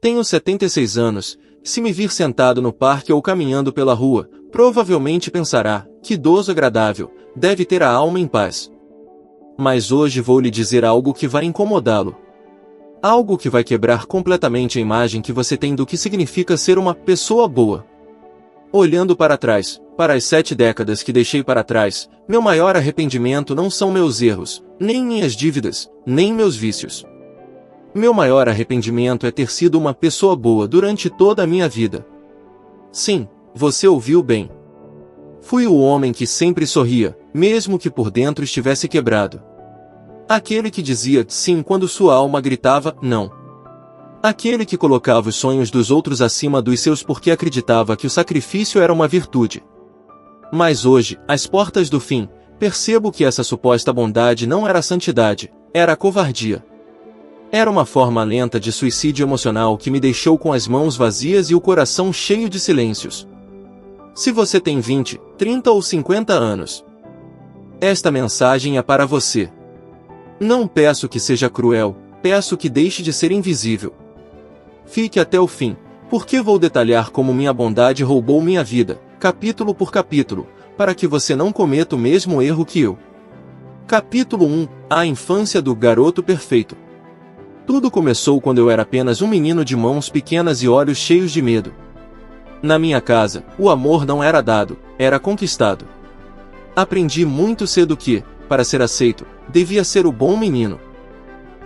Tenho 76 anos, se me vir sentado no parque ou caminhando pela rua, provavelmente pensará, que idoso agradável, deve ter a alma em paz. Mas hoje vou lhe dizer algo que vai incomodá-lo. Algo que vai quebrar completamente a imagem que você tem do que significa ser uma pessoa boa. Olhando para trás, para as 7 décadas que deixei para trás, meu maior arrependimento não são meus erros, nem minhas dívidas, nem meus vícios. Meu maior arrependimento é ter sido uma pessoa boa durante toda a minha vida. Sim, você ouviu bem. Fui o homem que sempre sorria, mesmo que por dentro estivesse quebrado. Aquele que dizia sim quando sua alma gritava não. Aquele que colocava os sonhos dos outros acima dos seus porque acreditava que o sacrifício era uma virtude. Mas hoje, às portas do fim, percebo que essa suposta bondade não era santidade, era covardia. Era uma forma lenta de suicídio emocional que me deixou com as mãos vazias e o coração cheio de silêncios. Se você tem 20, 30 ou 50 anos, esta mensagem é para você. Não peço que seja cruel, peço que deixe de ser invisível. Fique até o fim, porque vou detalhar como minha bondade roubou minha vida, capítulo por capítulo, para que você não cometa o mesmo erro que eu. Capítulo 1 – A infância do garoto perfeito. Tudo começou quando eu era apenas um menino de mãos pequenas e olhos cheios de medo. Na minha casa, o amor não era dado, era conquistado. Aprendi muito cedo que, para ser aceito, devia ser o bom menino.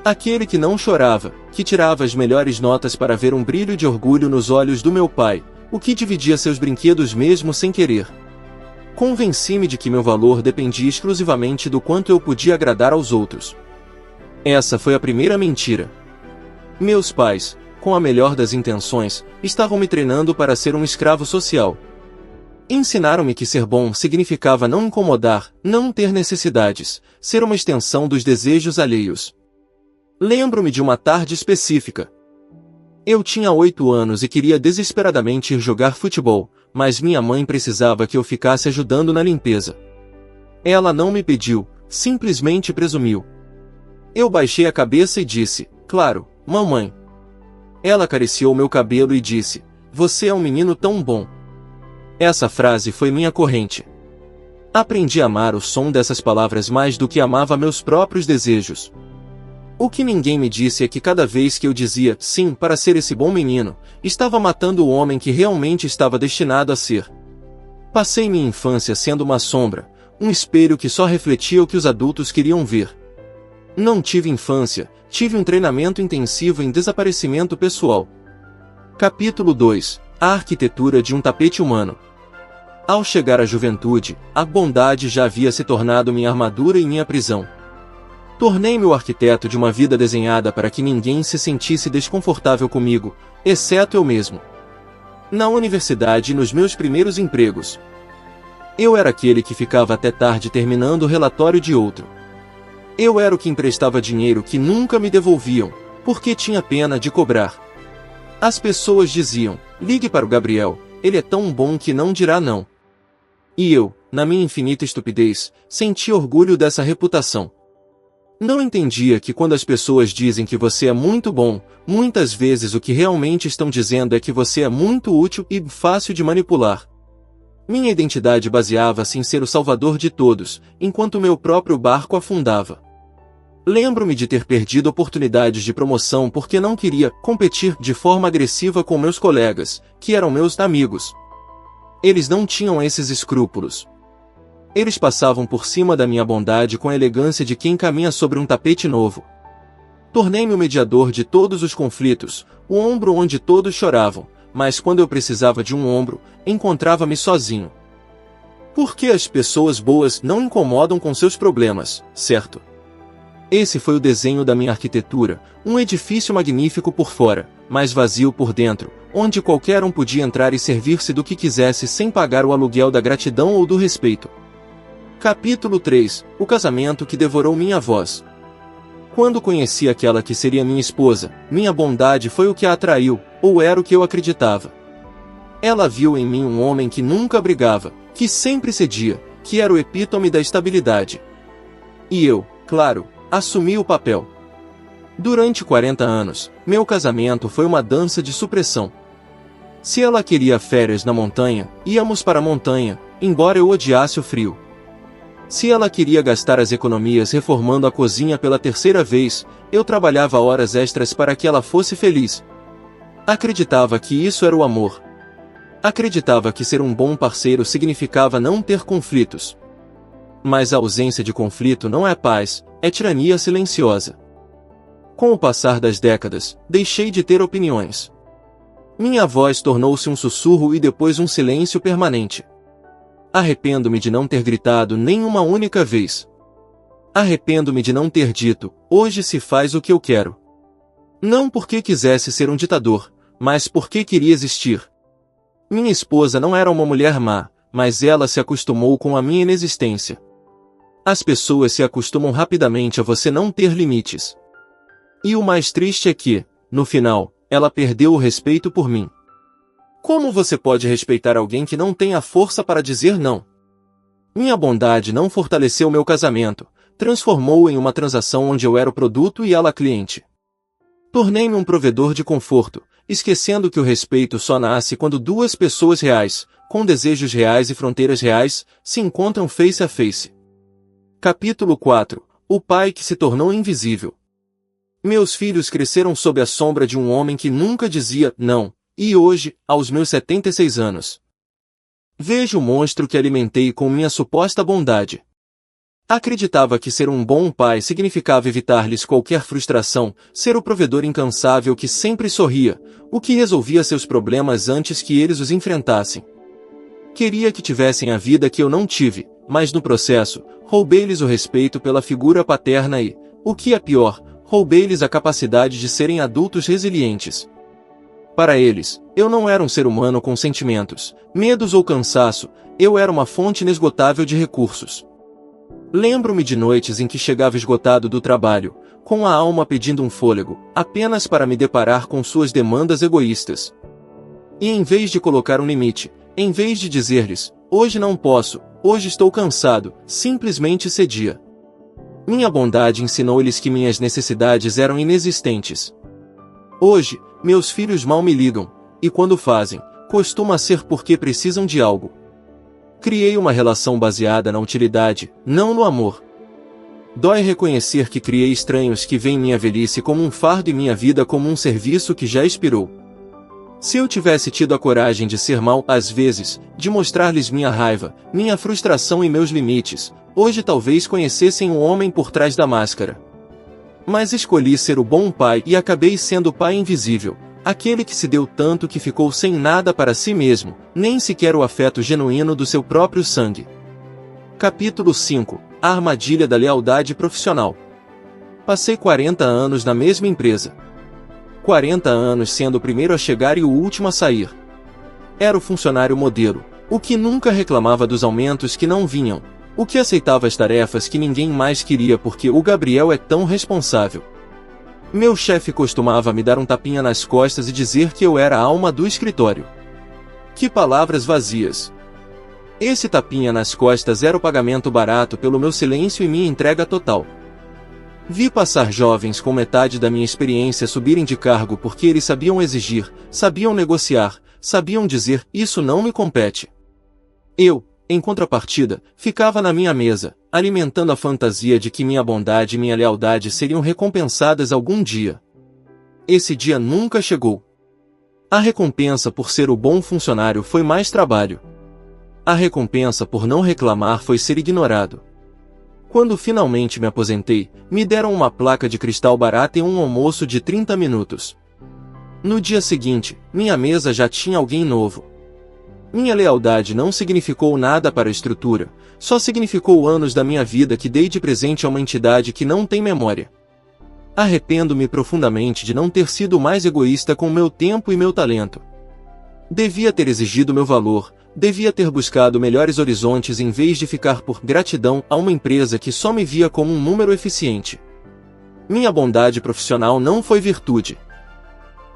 Aquele que não chorava, que tirava as melhores notas para ver um brilho de orgulho nos olhos do meu pai, o que dividia seus brinquedos mesmo sem querer. Convenci-me de que meu valor dependia exclusivamente do quanto eu podia agradar aos outros. Essa foi a primeira mentira. Meus pais, com a melhor das intenções, estavam me treinando para ser um escravo social. Ensinaram-me que ser bom significava não incomodar, não ter necessidades, ser uma extensão dos desejos alheios. Lembro-me de uma tarde específica. Eu tinha 8 anos e queria desesperadamente ir jogar futebol, mas minha mãe precisava que eu ficasse ajudando na limpeza. Ela não me pediu, simplesmente presumiu. Eu baixei a cabeça e disse, claro, mamãe. Ela acariciou meu cabelo e disse, você é um menino tão bom. Essa frase foi minha corrente. Aprendi a amar o som dessas palavras mais do que amava meus próprios desejos. O que ninguém me disse é que cada vez que eu dizia sim para ser esse bom menino, estava matando o homem que realmente estava destinado a ser. Passei minha infância sendo uma sombra, um espelho que só refletia o que os adultos queriam ver. Não tive infância, tive um treinamento intensivo em desaparecimento pessoal. Capítulo 2 – A arquitetura de um tapete humano. Ao chegar à juventude, a bondade já havia se tornado minha armadura e minha prisão. Tornei-me o arquiteto de uma vida desenhada para que ninguém se sentisse desconfortável comigo, exceto eu mesmo. Na universidade e nos meus primeiros empregos, eu era aquele que ficava até tarde terminando o relatório de outro. Eu era o que emprestava dinheiro que nunca me devolviam, porque tinha pena de cobrar. As pessoas diziam, ligue para o Gabriel, ele é tão bom que não dirá não. E eu, na minha infinita estupidez, senti orgulho dessa reputação. Não entendia que quando as pessoas dizem que você é muito bom, muitas vezes o que realmente estão dizendo é que você é muito útil e fácil de manipular. Minha identidade baseava-se em ser o salvador de todos, enquanto meu próprio barco afundava. Lembro-me de ter perdido oportunidades de promoção porque não queria competir de forma agressiva com meus colegas, que eram meus amigos. Eles não tinham esses escrúpulos. Eles passavam por cima da minha bondade com a elegância de quem caminha sobre um tapete novo. Tornei-me o mediador de todos os conflitos, o ombro onde todos choravam, mas quando eu precisava de um ombro, encontrava-me sozinho. Porque as pessoas boas não incomodam com seus problemas, certo? Esse foi o desenho da minha arquitetura, um edifício magnífico por fora, mas vazio por dentro, onde qualquer um podia entrar e servir-se do que quisesse sem pagar o aluguel da gratidão ou do respeito. Capítulo 3 – O casamento que devorou minha voz. Quando conheci aquela que seria minha esposa, minha bondade foi o que a atraiu, ou era o que eu acreditava. Ela viu em mim um homem que nunca brigava, que sempre cedia, que era o epítome da estabilidade. E eu, claro, assumi o papel. Durante 40 anos, meu casamento foi uma dança de supressão. Se ela queria férias na montanha, íamos para a montanha, embora eu odiasse o frio. Se ela queria gastar as economias reformando a cozinha pela terceira vez, eu trabalhava horas extras para que ela fosse feliz. Acreditava que isso era o amor. Acreditava que ser um bom parceiro significava não ter conflitos. Mas a ausência de conflito não é paz, é tirania silenciosa. Com o passar das décadas, deixei de ter opiniões. Minha voz tornou-se um sussurro e depois um silêncio permanente. Arrependo-me de não ter gritado nem uma única vez. Arrependo-me de não ter dito, hoje se faz o que eu quero. Não porque quisesse ser um ditador, mas porque queria existir. Minha esposa não era uma mulher má, mas ela se acostumou com a minha inexistência. As pessoas se acostumam rapidamente a você não ter limites. E o mais triste é que, no final, ela perdeu o respeito por mim. Como você pode respeitar alguém que não tem a força para dizer não? Minha bondade não fortaleceu meu casamento, transformou-o em uma transação onde eu era o produto e ela a cliente. Tornei-me um provedor de conforto, esquecendo que o respeito só nasce quando duas pessoas reais, com desejos reais e fronteiras reais, se encontram face a face. Capítulo 4. O pai que se tornou invisível. Meus filhos cresceram sob a sombra de um homem que nunca dizia não, e hoje, aos meus 76 anos, vejo o monstro que alimentei com minha suposta bondade. Acreditava que ser um bom pai significava evitar-lhes qualquer frustração, ser o provedor incansável que sempre sorria, o que resolvia seus problemas antes que eles os enfrentassem. Queria que tivessem a vida que eu não tive, mas no processo, roubei-lhes o respeito pela figura paterna e, o que é pior, roubei-lhes a capacidade de serem adultos resilientes. Para eles, eu não era um ser humano com sentimentos, medos ou cansaço, eu era uma fonte inesgotável de recursos. Lembro-me de noites em que chegava esgotado do trabalho, com a alma pedindo um fôlego, apenas para me deparar com suas demandas egoístas. E em vez de colocar um limite, em vez de dizer-lhes, hoje não posso, hoje estou cansado, simplesmente cedia. Minha bondade ensinou-lhes que minhas necessidades eram inexistentes. Hoje, meus filhos mal me ligam, e quando fazem, costuma ser porque precisam de algo. Criei uma relação baseada na utilidade, não no amor. Dói reconhecer que criei estranhos que veem minha velhice como um fardo e minha vida como um serviço que já expirou. Se eu tivesse tido a coragem de ser mal às vezes, de mostrar-lhes minha raiva, minha frustração e meus limites, hoje talvez conhecessem o homem por trás da máscara. Mas escolhi ser o bom pai e acabei sendo o pai invisível, aquele que se deu tanto que ficou sem nada para si mesmo, nem sequer o afeto genuíno do seu próprio sangue. Capítulo 5. A armadilha da lealdade profissional. Passei 40 anos na mesma empresa. 40 anos sendo o primeiro a chegar e o último a sair. Era o funcionário modelo, o que nunca reclamava dos aumentos que não vinham, o que aceitava as tarefas que ninguém mais queria porque o Gabriel é tão responsável. Meu chefe costumava me dar um tapinha nas costas e dizer que eu era a alma do escritório. Que palavras vazias! Esse tapinha nas costas era o pagamento barato pelo meu silêncio e minha entrega total. Vi passar jovens com metade da minha experiência subirem de cargo porque eles sabiam exigir, sabiam negociar, sabiam dizer, isso não me compete. Eu, em contrapartida, ficava na minha mesa, alimentando a fantasia de que minha bondade e minha lealdade seriam recompensadas algum dia. Esse dia nunca chegou. A recompensa por ser o bom funcionário foi mais trabalho. A recompensa por não reclamar foi ser ignorado. Quando finalmente me aposentei, me deram uma placa de cristal barata e um almoço de 30 minutos. No dia seguinte, minha mesa já tinha alguém novo. Minha lealdade não significou nada para a estrutura, só significou anos da minha vida que dei de presente a uma entidade que não tem memória. Arrependo-me profundamente de não ter sido mais egoísta com meu tempo e meu talento. Devia ter exigido meu valor, devia ter buscado melhores horizontes em vez de ficar por gratidão a uma empresa que só me via como um número eficiente. Minha bondade profissional não foi virtude.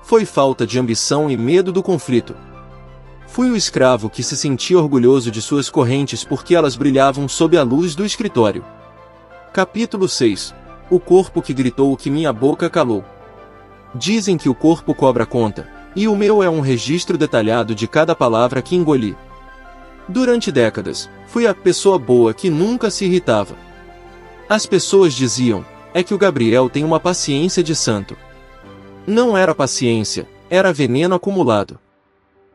Foi falta de ambição e medo do conflito. Fui o escravo que se sentia orgulhoso de suas correntes porque elas brilhavam sob a luz do escritório. Capítulo 6. o corpo que gritou o que minha boca calou. Dizem que o corpo cobra conta, e o meu é um registro detalhado de cada palavra que engoli. Durante décadas, fui a pessoa boa que nunca se irritava. As pessoas diziam, é que o Gabriel tem uma paciência de santo. Não era paciência, era veneno acumulado.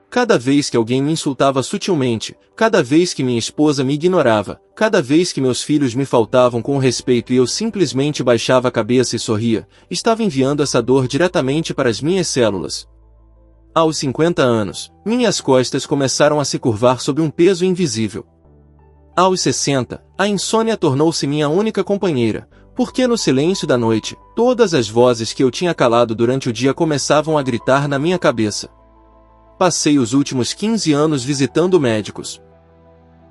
Cada vez que alguém me insultava sutilmente, cada vez que minha esposa me ignorava, cada vez que meus filhos me faltavam com respeito e eu simplesmente baixava a cabeça e sorria, estava enviando essa dor diretamente para as minhas células. Aos 50 anos, minhas costas começaram a se curvar sob um peso invisível. Aos 60, a insônia tornou-se minha única companheira, porque no silêncio da noite, todas as vozes que eu tinha calado durante o dia começavam a gritar na minha cabeça. Passei os últimos 15 anos visitando médicos.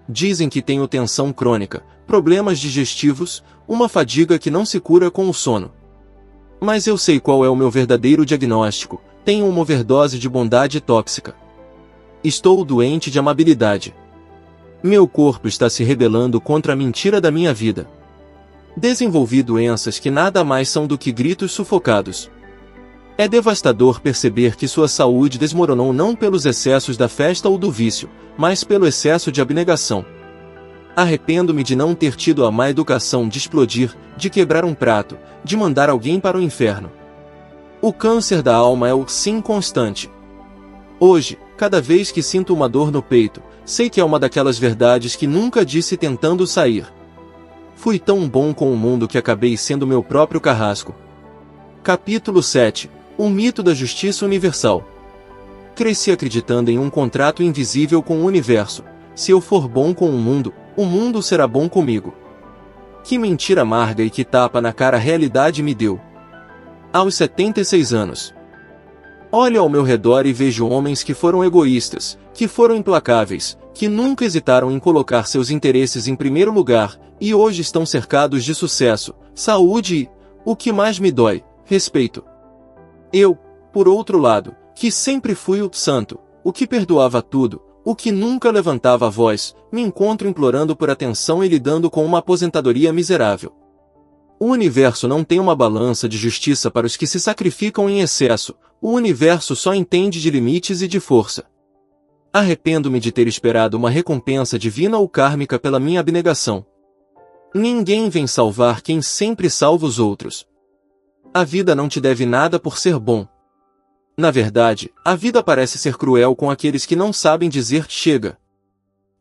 Dizem que tenho tensão crônica, problemas digestivos, uma fadiga que não se cura com o sono. Mas eu sei qual é o meu verdadeiro diagnóstico: tenho uma overdose de bondade tóxica. Estou doente de amabilidade. Meu corpo está se rebelando contra a mentira da minha vida. Desenvolvi doenças que nada mais são do que gritos sufocados. É devastador perceber que sua saúde desmoronou não pelos excessos da festa ou do vício, mas pelo excesso de abnegação. Arrependo-me de não ter tido a má educação de explodir, de quebrar um prato, de mandar alguém para o inferno. O câncer da alma é o sim constante. Hoje, cada vez que sinto uma dor no peito, sei que é uma daquelas verdades que nunca disse tentando sair. Fui tão bom com o mundo que acabei sendo meu próprio carrasco. Capítulo 7. O mito da justiça universal. Cresci acreditando em um contrato invisível com o universo. Se eu for bom com o mundo será bom comigo. Que mentira amarga e que tapa na cara a realidade me deu. Aos 76 anos. Olho ao meu redor e vejo homens que foram egoístas, que foram implacáveis, que nunca hesitaram em colocar seus interesses em primeiro lugar, e hoje estão cercados de sucesso, saúde e, o que mais me dói, respeito. Eu, por outro lado, que sempre fui o santo, o que perdoava tudo, o que nunca levantava a voz, me encontro implorando por atenção e lidando com uma aposentadoria miserável. O universo não tem uma balança de justiça para os que se sacrificam em excesso, o universo só entende de limites e de força. Arrependo-me de ter esperado uma recompensa divina ou kármica pela minha abnegação. Ninguém vem salvar quem sempre salva os outros. A vida não te deve nada por ser bom. Na verdade, a vida parece ser cruel com aqueles que não sabem dizer chega.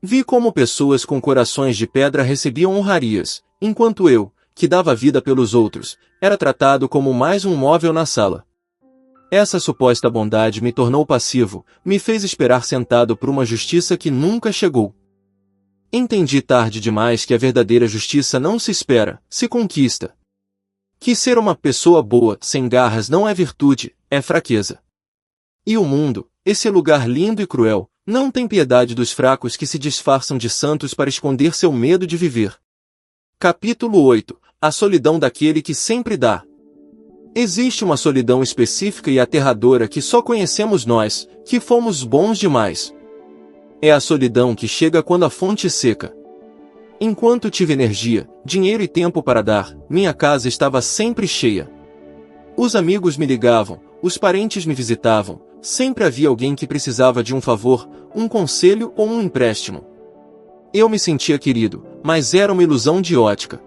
Vi como pessoas com corações de pedra recebiam honrarias, enquanto eu, que dava vida pelos outros, era tratado como mais um móvel na sala. Essa suposta bondade me tornou passivo, me fez esperar sentado por uma justiça que nunca chegou. Entendi tarde demais que a verdadeira justiça não se espera, se conquista. Que ser uma pessoa boa, sem garras não é virtude, é fraqueza. E o mundo, esse lugar lindo e cruel, não tem piedade dos fracos que se disfarçam de santos para esconder seu medo de viver. Capítulo 8. A solidão daquele que sempre dá. Existe uma solidão específica e aterradora que só conhecemos nós, que fomos bons demais. É a solidão que chega quando a fonte seca. Enquanto tive energia, dinheiro e tempo para dar, minha casa estava sempre cheia. Os amigos me ligavam, os parentes me visitavam, sempre havia alguém que precisava de um favor, um conselho ou um empréstimo. Eu me sentia querido, mas era uma ilusão de ótica.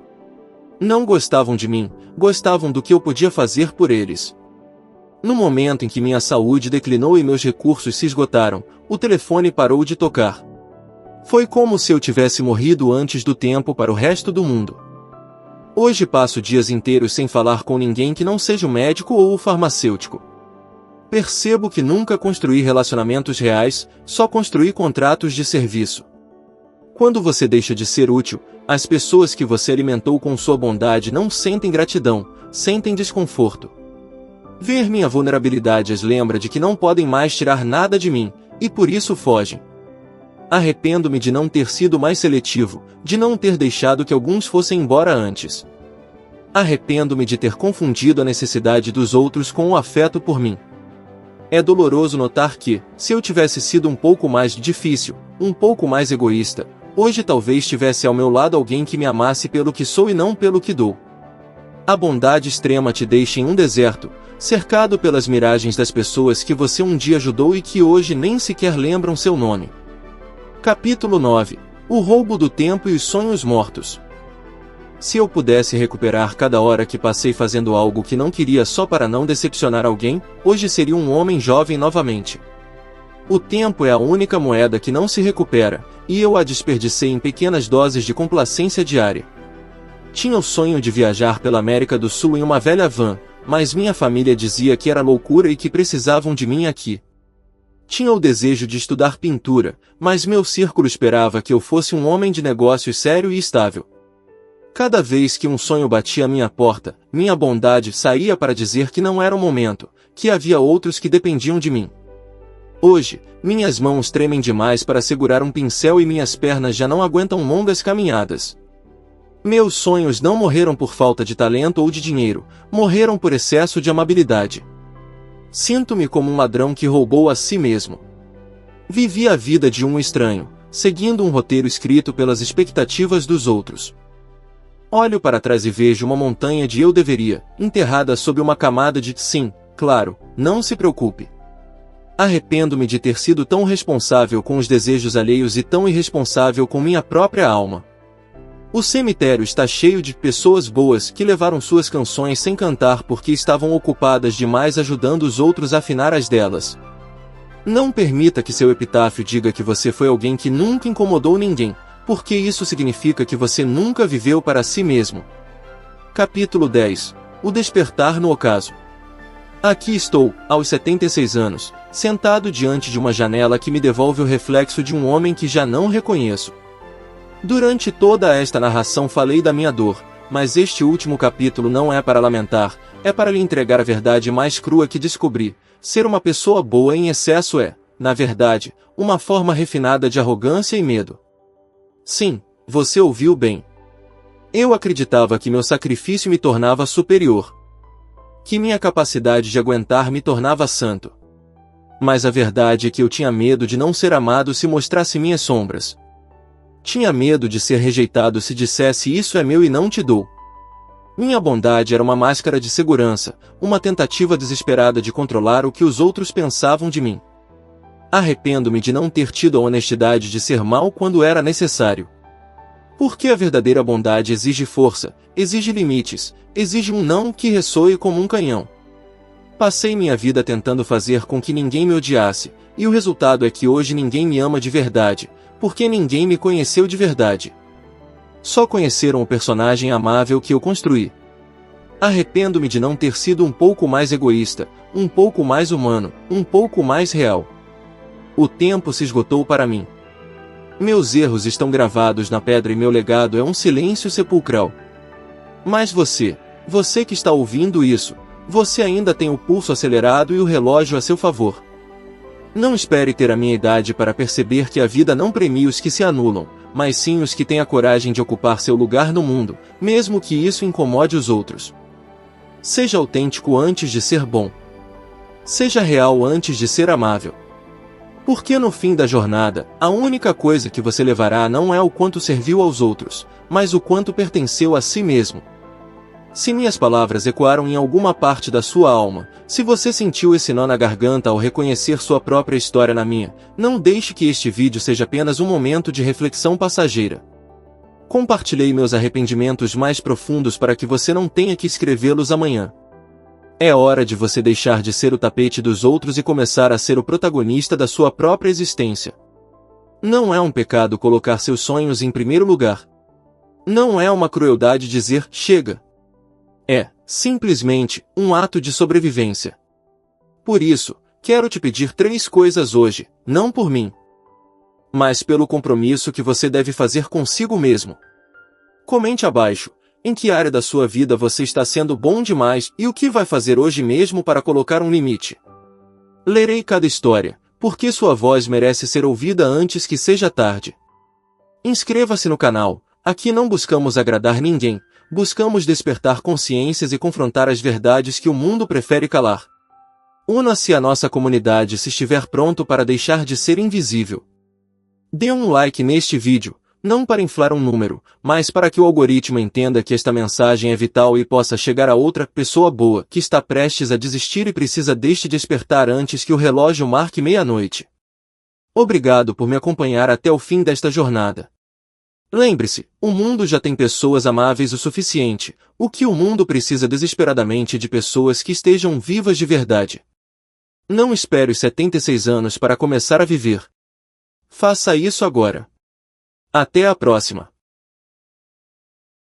Não gostavam de mim, gostavam do que eu podia fazer por eles. No momento em que minha saúde declinou e meus recursos se esgotaram, o telefone parou de tocar. Foi como se eu tivesse morrido antes do tempo para o resto do mundo. Hoje passo dias inteiros sem falar com ninguém que não seja o médico ou o farmacêutico. Percebo que nunca construí relacionamentos reais, só construí contratos de serviço. Quando você deixa de ser útil, as pessoas que você alimentou com sua bondade não sentem gratidão, sentem desconforto. Ver minha vulnerabilidade as lembra de que não podem mais tirar nada de mim, e por isso fogem. Arrependo-me de não ter sido mais seletivo, de não ter deixado que alguns fossem embora antes. Arrependo-me de ter confundido a necessidade dos outros com o afeto por mim. É doloroso notar que, se eu tivesse sido um pouco mais difícil, um pouco mais egoísta, hoje talvez tivesse ao meu lado alguém que me amasse pelo que sou e não pelo que dou. A bondade extrema te deixa em um deserto, cercado pelas miragens das pessoas que você um dia ajudou e que hoje nem sequer lembram seu nome. Capítulo 9. O roubo do tempo e os sonhos mortos. Se eu pudesse recuperar cada hora que passei fazendo algo que não queria só para não decepcionar alguém, hoje seria um homem jovem novamente. O tempo é a única moeda que não se recupera, e eu a desperdicei em pequenas doses de complacência diária. Tinha o sonho de viajar pela América do Sul em uma velha van, mas minha família dizia que era loucura e que precisavam de mim aqui. Tinha o desejo de estudar pintura, mas meu círculo esperava que eu fosse um homem de negócios sério e estável. Cada vez que um sonho batia à minha porta, minha bondade saía para dizer que não era o momento, que havia outros que dependiam de mim. Hoje, minhas mãos tremem demais para segurar um pincel e minhas pernas já não aguentam longas caminhadas. Meus sonhos não morreram por falta de talento ou de dinheiro, morreram por excesso de amabilidade. Sinto-me como um ladrão que roubou a si mesmo. Vivi a vida de um estranho, seguindo um roteiro escrito pelas expectativas dos outros. Olho para trás e vejo uma montanha de eu deveria, enterrada sob uma camada de sim, claro, não se preocupe. Arrependo-me de ter sido tão responsável com os desejos alheios e tão irresponsável com minha própria alma. O cemitério está cheio de pessoas boas que levaram suas canções sem cantar porque estavam ocupadas demais ajudando os outros a afinar as delas. Não permita que seu epitáfio diga que você foi alguém que nunca incomodou ninguém, porque isso significa que você nunca viveu para si mesmo. Capítulo 10. O despertar no ocaso. Aqui estou, aos 76 anos, sentado diante de uma janela que me devolve o reflexo de um homem que já não reconheço. Durante toda esta narração falei da minha dor, mas este último capítulo não é para lamentar, é para lhe entregar a verdade mais crua que descobri. Ser uma pessoa boa em excesso é, na verdade, uma forma refinada de arrogância e medo. Sim, você ouviu bem. Eu acreditava que meu sacrifício me tornava superior. Que minha capacidade de aguentar me tornava santo. Mas a verdade é que eu tinha medo de não ser amado se mostrasse minhas sombras. Tinha medo de ser rejeitado se dissesse isso é meu e não te dou. Minha bondade era uma máscara de segurança, uma tentativa desesperada de controlar o que os outros pensavam de mim. Arrependo-me de não ter tido a honestidade de ser mau quando era necessário. Porque a verdadeira bondade exige força, exige limites, exige um não que ressoe como um canhão. Passei minha vida tentando fazer com que ninguém me odiasse, e o resultado é que hoje ninguém me ama de verdade, porque ninguém me conheceu de verdade. Só conheceram o personagem amável que eu construí. Arrependo-me de não ter sido um pouco mais egoísta, um pouco mais humano, um pouco mais real. O tempo se esgotou para mim. Meus erros estão gravados na pedra e meu legado é um silêncio sepulcral. Mas você que está ouvindo isso, você ainda tem o pulso acelerado e o relógio a seu favor. Não espere ter a minha idade para perceber que a vida não premia os que se anulam, mas sim os que têm a coragem de ocupar seu lugar no mundo, mesmo que isso incomode os outros. Seja autêntico antes de ser bom. Seja real antes de ser amável. Porque no fim da jornada, a única coisa que você levará não é o quanto serviu aos outros, mas o quanto pertenceu a si mesmo. Se minhas palavras ecoaram em alguma parte da sua alma, se você sentiu esse nó na garganta ao reconhecer sua própria história na minha, não deixe que este vídeo seja apenas um momento de reflexão passageira. Compartilhei meus arrependimentos mais profundos para que você não tenha que escrevê-los amanhã. É hora de você deixar de ser o tapete dos outros e começar a ser o protagonista da sua própria existência. Não é um pecado colocar seus sonhos em primeiro lugar. Não é uma crueldade dizer, chega. É, simplesmente, um ato de sobrevivência. Por isso, quero te pedir 3 coisas hoje, não por mim, mas pelo compromisso que você deve fazer consigo mesmo. Comente abaixo, em que área da sua vida você está sendo bom demais e o que vai fazer hoje mesmo para colocar um limite. Lerei cada história, porque sua voz merece ser ouvida antes que seja tarde. Inscreva-se no canal, aqui não buscamos agradar ninguém, buscamos despertar consciências e confrontar as verdades que o mundo prefere calar. Una-se à nossa comunidade se estiver pronto para deixar de ser invisível. Dê um like neste vídeo, Não para inflar um número, mas para que o algoritmo entenda que esta mensagem é vital e possa chegar a outra pessoa boa que está prestes a desistir e precisa deste despertar antes que o relógio marque meia-noite. Obrigado por me acompanhar até o fim desta jornada. Lembre-se, o mundo já tem pessoas amáveis o suficiente. O que o mundo precisa desesperadamente de pessoas que estejam vivas de verdade. Não espere os 76 anos para começar a viver. Faça isso agora. Até a próxima.